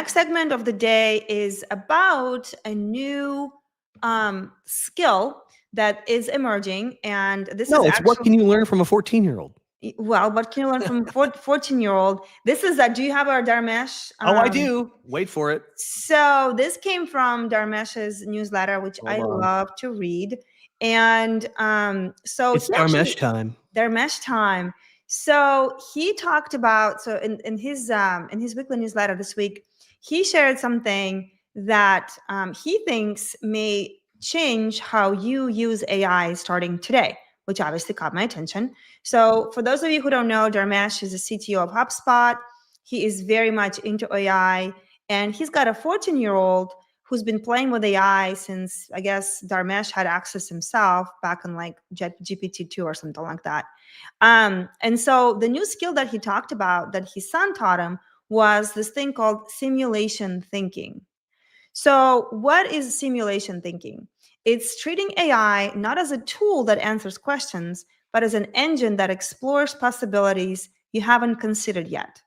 next segment of the day is about a new skill that is emerging. And this is it's what can you learn from a 14-year-old? Well, what can you learn from 14-year-old? This is do you have our Dharmesh? I do. Wait for it. So this came from Dharmesh's newsletter, which I love to read. And so it's Dharmesh time. Dharmesh time. So he talked about, so in his weekly newsletter this week, he shared something that he thinks may change how you use AI starting today, which obviously caught my attention. So for those of you who don't know, Dharmesh is the CTO of HubSpot. He is very much into AI, and he's got a 14-year-old who's been playing with AI since, I guess, Dharmesh had access himself back in like GPT-2 or something like that. And so the new skill that he talked about that his son taught him was this thing called simulation thinking. So what is simulation thinking? It's treating AI not as a tool that answers questions, but as an engine that explores possibilities you haven't considered yet.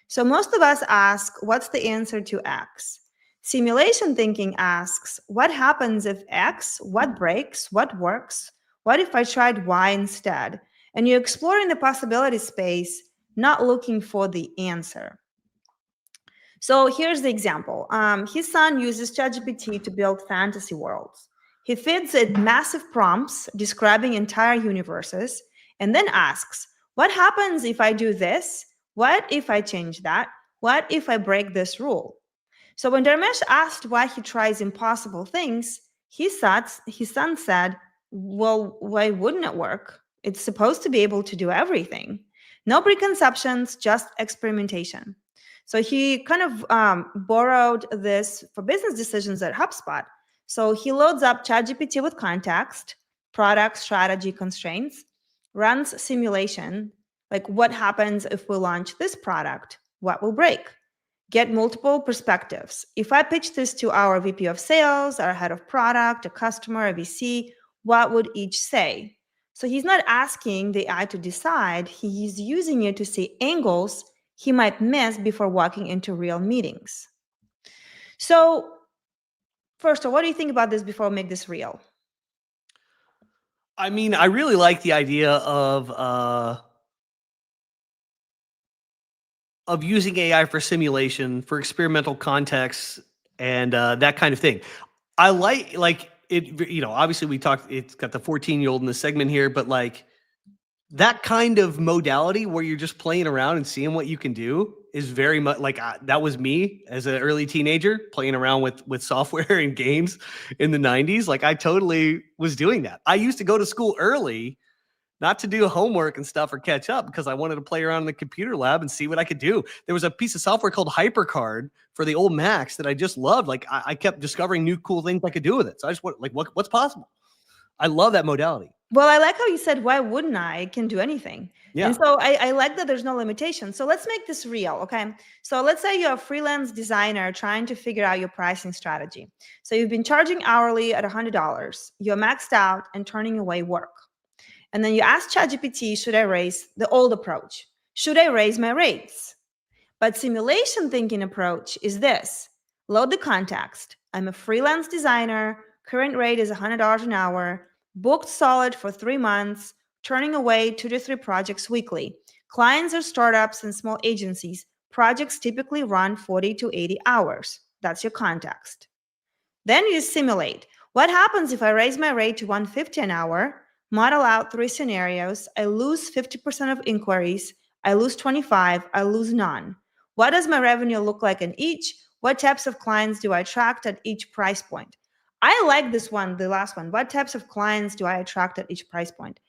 So most of us ask, what's the answer to X? Simulation thinking asks, what happens if X? What breaks? What works? What if I tried Y instead? And you're exploring the possibility space, not looking for the answer. So here's the example. His son uses ChatGPT to build fantasy worlds. He feeds it massive prompts describing entire universes and then asks, what happens if I do this? What if I change that? What if I break this rule? So when Dharmesh asked why he tries impossible things, his son said, well, why wouldn't it work? It's supposed to be able to do everything. No preconceptions, just experimentation. So he kind of borrowed this for business decisions at HubSpot. So he loads up ChatGPT with context, product strategy constraints, runs simulation, like what happens if we launch this product? What will break? Get multiple perspectives. If I pitch this to our VP of sales, our head of product, a customer, a VC, what would each say? So he's not asking the AI to decide, he's using it to see angles he might miss before walking into real meetings. So first of all, what do you think about this before we make this real? I mean, I really like the idea of using AI for simulation, for experimental contexts, and that kind of thing. I like it. Obviously we talked. It's got the 14-year-old in the segment here, but like that kind of modality where you're just playing around and seeing what you can do is very much like that was me as an early teenager playing around with software and games in the 90s. Like I totally was doing that. I used to go to school early, not to do homework and stuff or catch up, because I wanted to play around in the computer lab and see what I could do. There was a piece of software called HyperCard for the old Macs that I just loved. Like I kept discovering new cool things I could do with it. So I just want what's possible. I love that modality. Well, I like how you said, why wouldn't I? It can do anything. Yeah. And so I like that there's no limitation. So let's make this real, okay? So let's say you're a freelance designer trying to figure out your pricing strategy. So you've been charging hourly at $100. You're maxed out and turning away work. And then you ask ChatGPT, should I raise the old approach? Should I raise my rates? But simulation thinking approach is this. Load the context. I'm a freelance designer. Current rate is $100 an hour. Booked solid for 3 months, turning away 2 to 3 projects weekly. Clients are startups and small agencies. Projects typically run 40 to 80 hours. That's your context. Then you simulate. What happens if I raise my rate to $150 an hour, model out 3 scenarios, I lose 50% of inquiries, I lose 25, I lose none. What does my revenue look like in each? What types of clients do I attract at each price point? I like this one, the last one. What types of clients do I attract at each price point?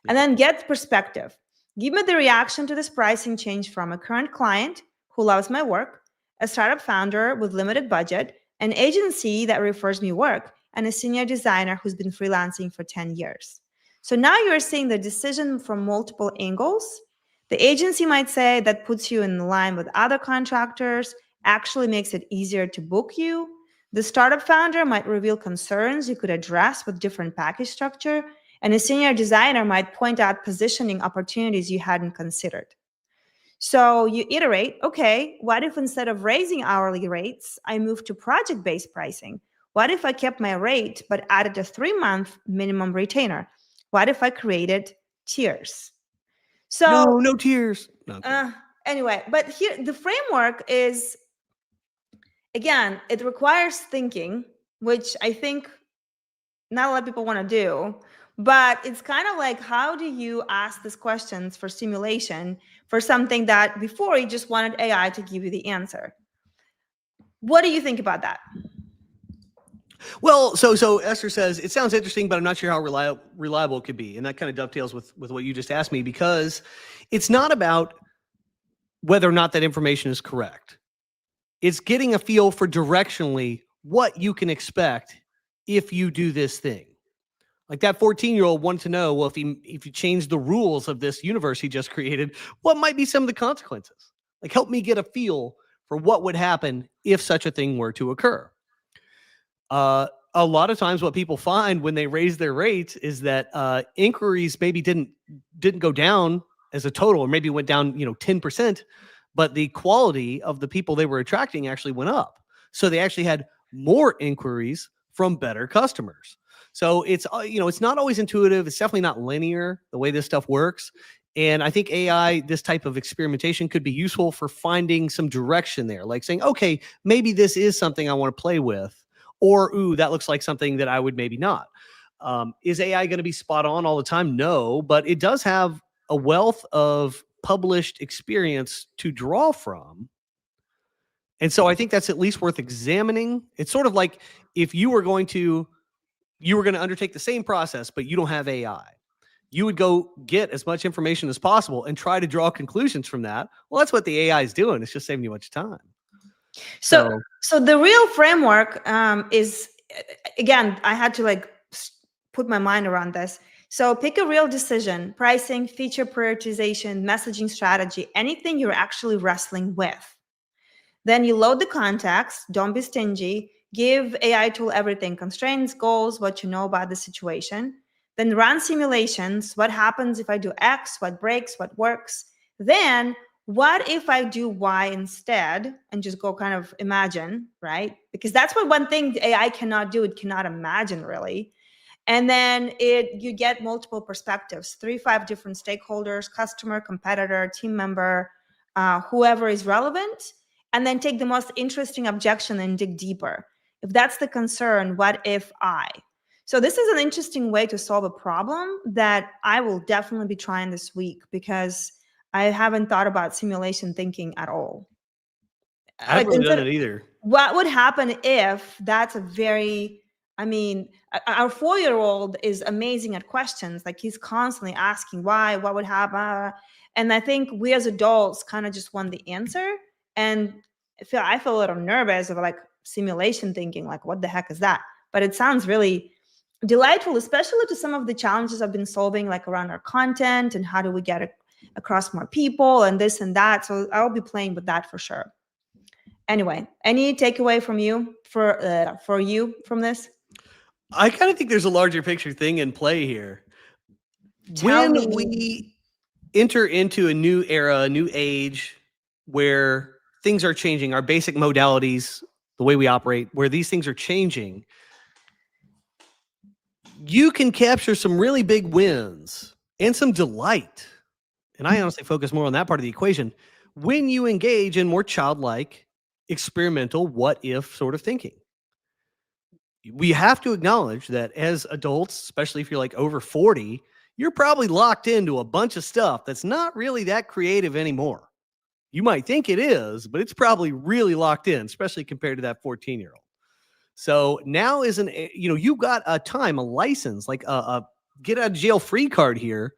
And then get perspective. Give me the reaction to this pricing change from a current client who loves my work, a startup founder with limited budget, an agency that refers me work, and a senior designer who's been freelancing for 10 years. So now you're seeing the decision from multiple angles. The agency might say that puts you in line with other contractors, actually makes it easier to book you. The startup founder might reveal concerns you could address with different package structure, and a senior designer might point out positioning opportunities you hadn't considered. So you iterate, okay, what if instead of raising hourly rates, I move to project-based pricing? What if I kept my rate but added a 3-month minimum retainer? What if I created tiers? So No tears. No, I'm kidding. anyway, but here the framework is, again, it requires thinking, which I think not a lot of people want to do, but it's kind of like, how do you ask these questions for simulation for something that before you just wanted AI to give you the answer? What do you think about that? Well, so Esther says it sounds interesting, but I'm not sure how reliable it could be, and that kind of dovetails with what you just asked me, because it's not about whether or not that information is correct. It's getting a feel for directionally what you can expect if you do this thing. Like that 14-year-old wanted to know, well, if you change the rules of this universe he just created, what might be some of the consequences? Like, help me get a feel for what would happen if such a thing were to occur. A lot of times what people find when they raise their rates is that inquiries maybe didn't go down as a total, or maybe went down 10%, but the quality of the people they were attracting actually went up. So they actually had more inquiries from better customers. So it's it's not always intuitive. It's definitely not linear the way this stuff works. And I think AI, this type of experimentation, could be useful for finding some direction there, like saying, okay, maybe this is something I want to play with, or, ooh, that looks like something that I would maybe not. Is AI going to be spot on all the time? No, but it does have a wealth of published experience to draw from. And so I think that's at least worth examining. It's sort of like if you were going to undertake the same process, but you don't have AI. You would go get as much information as possible and try to draw conclusions from that. Well, that's what the AI is doing. It's just saving you much time. So the real framework is, again, I had to put my mind around this. So pick a real decision: pricing, feature prioritization, messaging strategy, anything you're actually wrestling with. Then you load the context. Don't be stingy. Give AI tool everything: constraints, goals, what you know about the situation. Then run simulations. What happens if I do X? What breaks? What works? Then what if I do Y instead, and just go kind of imagine, right? Because that's what one thing AI cannot do. It cannot imagine, really. And then you get multiple perspectives, 3-5 different stakeholders: customer, competitor, team member, whoever is relevant, and then take the most interesting objection and dig deeper. If that's the concern, what if I? So this is an interesting way to solve a problem that I will definitely be trying this week, because I haven't thought about simulation thinking at all. I haven't really done it either. What would happen if that's a very, I mean, our 4-year-old is amazing at questions. Like, he's constantly asking why, what would happen. And I think we as adults kind of just want the answer. And I feel a little nervous of simulation thinking, like, what the heck is that? But it sounds really delightful, especially to some of the challenges I've been solving, like around our content and how do we get it across more people and this and that. So I'll be playing with that for sure. Anyway, any takeaway from you for you from this? I kind of think there's a larger picture thing in play here. When we enter into a new era, a new age, where things are changing, our basic modalities, the way we operate, where these things are changing, you can capture some really big wins and some delight. And I honestly focus more on that part of the equation when you engage in more childlike, experimental, what if sort of thinking. We have to acknowledge that as adults, especially if you're like over 40, you're probably locked into a bunch of stuff that's not really that creative anymore. You might think it is, but it's probably really locked in, especially compared to that 14-year-old. So now is you've got a time, a license, like a get out of jail free card here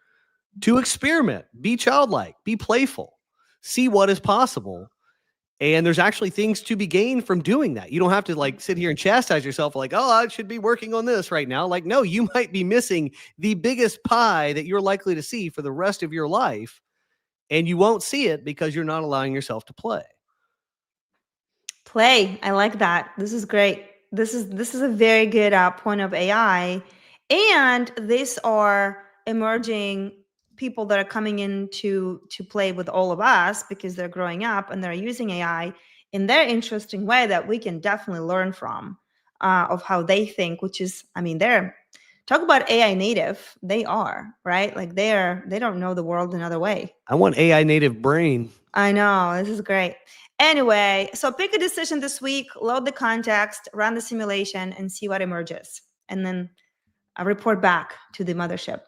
to experiment, be childlike, be playful, see what is possible. And there's actually things to be gained from doing that. You don't have to sit here and chastise yourself like, oh, I should be working on this right now. Like, no, you might be missing the biggest pie that you're likely to see for the rest of your life. And you won't see it because you're not allowing yourself to play. Play. I like that. This is great. This is a very good point of AI. And these are emerging people that are coming in to play with all of us because they're growing up and they're using AI in their interesting way that we can definitely learn from, of how they think, which is, I mean, they're talk about AI native. They are, right? Like they don't know the world another way. I want AI native brain. I know, this is great. Anyway, so pick a decision this week, load the context, run the simulation, and see what emerges. And then report back to the mothership.